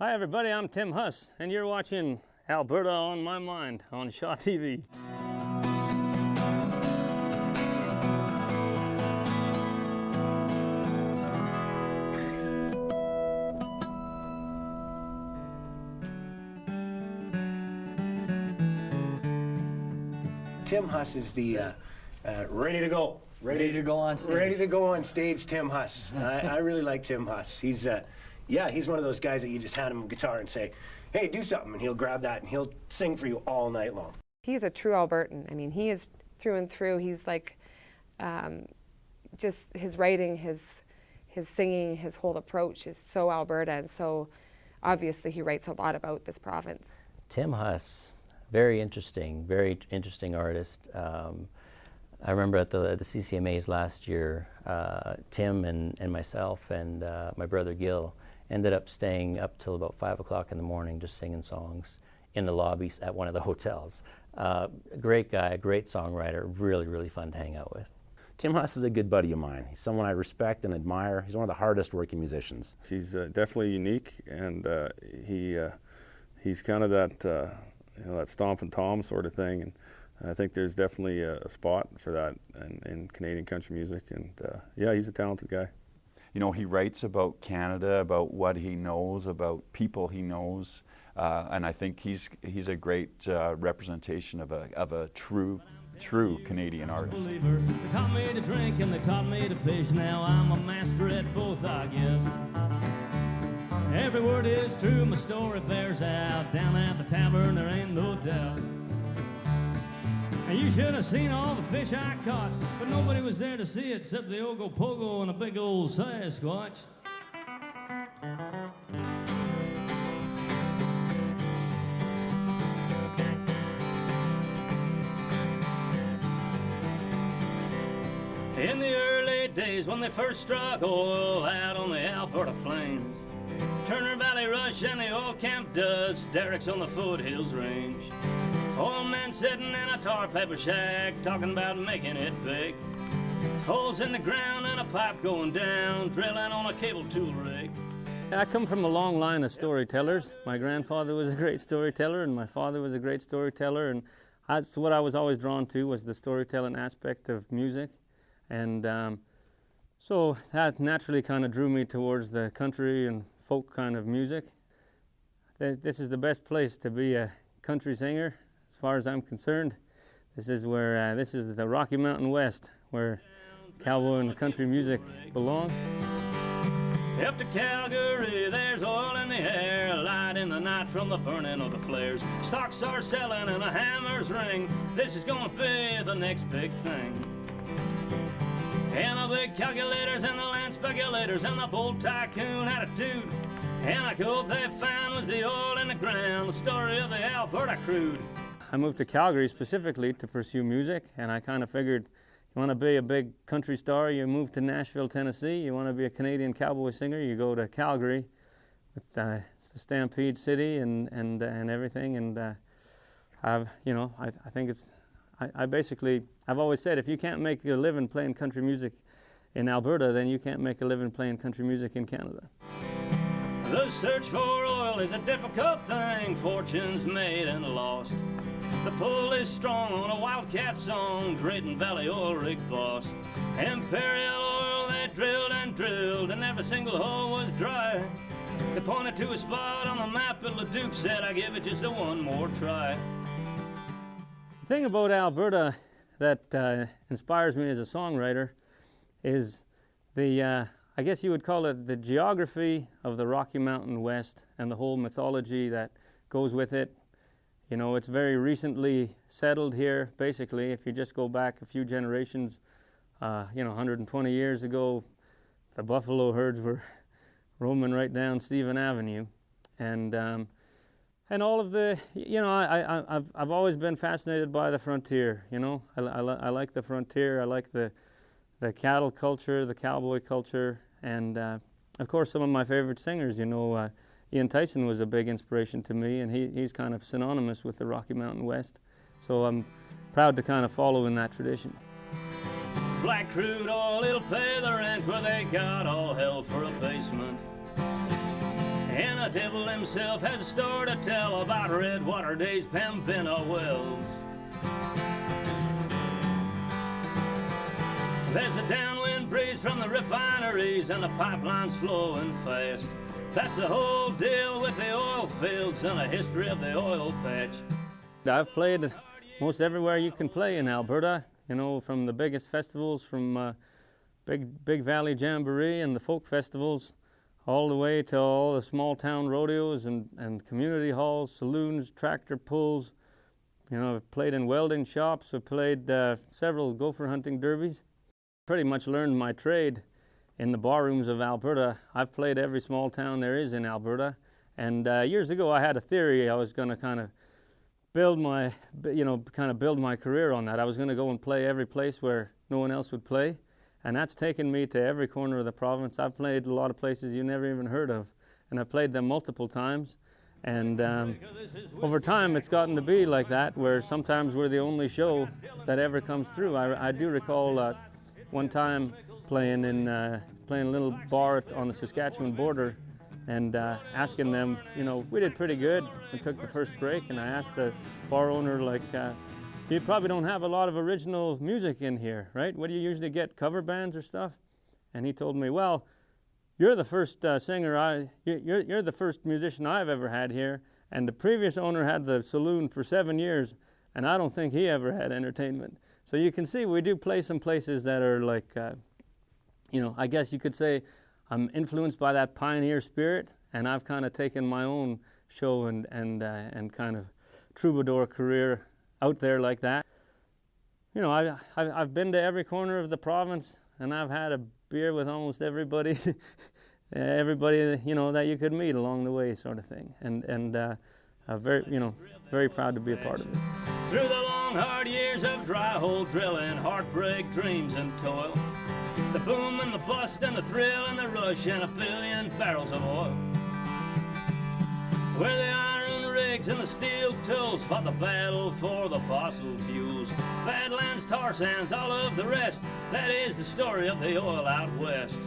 Hi everybody, I'm Tim Hus, and you're watching Alberta On My Mind on Shaw TV. Tim Hus is the ready to go. Ready to go on stage. Ready to go on stage, Tim Hus. I really like Tim Hus. He's one of those guys that you just hand him a guitar and say, hey, do something, and he'll grab that and he'll sing for you all night long. He's a true Albertan. I mean, he is through and through. He's like, just his writing, his singing, his whole approach is so Alberta, and so obviously he writes a lot about this province. Tim Hus, very interesting artist. I remember at the CCMAs last year, Tim and myself and my brother Gil ended up staying up till about 5 o'clock in the morning just singing songs in the lobbies at one of the hotels. Great guy, great songwriter, really fun to hang out with. Tim Hus is a good buddy of mine. He's someone I respect and admire. He's one of the hardest working musicians. He's definitely unique, and he's kind of that that stomping Tom sort of thing, and I think there's definitely a spot for that in Canadian country music, and yeah, he's a talented guy. You know, he writes about Canada, about what he knows, about people he knows, and I think he's a great representation of a true Canadian artist. They taught me to drink and they taught me to fish. Now I'm a master at both, I guess. Every word is true, my story bears out. Down at the tavern there ain't no doubt. And you should have seen all the fish I caught, but nobody was there to see it except the Ogopogo and a big old Sasquatch. In the early days when they first struck oil out on the Alberta plains, Turner Valley Rush and the oil camp dust, derricks on the foothills range. Old men sitting in a tar paper shack, talking about making it big. Holes in the ground and a pipe going down, drilling on a cable tool rig. I come from a long line of storytellers. My grandfather was a great storyteller, and my father was a great storyteller, and that's what I was always drawn to, was the storytelling aspect of music. And so that naturally kind of drew me towards the country and folk kind of music. This is the best place to be a country singer, as far as I'm concerned. This is where this is the Rocky Mountain West, where cowboy and country music belong. Up to Calgary, there's oil in the air, light in the night from the burning of the flares. Stocks are selling and the hammers ring. This is gonna be the next big thing. And the big calculators and the land speculators and the bold tycoon attitude. And I hope they found was the oil in the ground, the story of the Alberta Crude. I moved to Calgary specifically to pursue music, and I kind of figured, you want to be a big country star, you move to Nashville, Tennessee. You want to be a Canadian cowboy singer, you go to Calgary, with the Stampede City and everything. And I think it's. I've always said, if you can't make a living playing country music in Alberta, then you can't make a living playing country music in Canada. The search for oil is a difficult thing, fortunes made and lost. The pull is strong on a wildcat song, Drayton Valley oil rig boss. Imperial oil, they drilled and every single hole was dry. They pointed to a spot on the map, but LeDuc said, I give it just a one more try. The thing about Alberta that inspires me as a songwriter is I guess you would call it the geography of the Rocky Mountain West and the whole mythology that goes with it. You know, it's very recently settled here, basically. If you just go back a few generations, 120 years ago, the buffalo herds were roaming right down Stephen Avenue. And all of the, I've always been fascinated by the frontier, I like the frontier, I like the cattle culture, the cowboy culture, and of course some of my favorite singers, Ian Tyson was a big inspiration to me, and he's kind of synonymous with the Rocky Mountain West. So I'm proud to kind of follow in that tradition. Black crude oil, it'll pay the rent where they got all hell for a basement. And the devil himself has a story to tell about Redwater days, Pembina wells. There's a downwind breeze from the refineries and the pipelines flowing fast. That's the whole deal with the oil fields and the history of the oil patch. I've played most everywhere you can play in Alberta, you know, from the biggest festivals, from Big Valley Jamboree and the folk festivals, all the way to all the small town rodeos and community halls, saloons, tractor pulls. You know, I've played in welding shops, I've played several gopher hunting derbies. Pretty much learned my trade in the barrooms of Alberta. I've played every small town there is in Alberta, and years ago I had a theory I was going to kind of build my career on that. I was going to go and play every place where no one else would play, and that's taken me to every corner of the province. I've played a lot of places you never even heard of, and I've played them multiple times, and over time it's gotten to be like that, where sometimes we're the only show that ever comes through. I do recall one time playing a little bar on the Saskatchewan border, and asking them, you know, we did pretty good. We took the first break, and I asked the bar owner, like, you probably don't have a lot of original music in here, right? What do you usually get, cover bands or stuff? And he told me, well, you're the first you're the first musician I've ever had here, and the previous owner had the Saloon for 7 years, and I don't think he ever had entertainment. So you can see we do play some places that are like, you know, I guess you could say I'm influenced by that pioneer spirit, and I've kind of taken my own show and kind of troubadour career out there like that. You know, I've been to every corner of the province, and I've had a beer with almost everybody, everybody, you know, that you could meet along the way, sort of thing. And I'm very proud to be a part of it. Through the long, hard years of dry hole drilling, heartbreak, dreams, and toil, the boom and the bust and the thrill and the rush and 1 billion barrels of oil, where the iron rigs and the steel tools fought the battle for the fossil fuels, Badlands, tar sands, all of the rest. That is the story of the oil out west.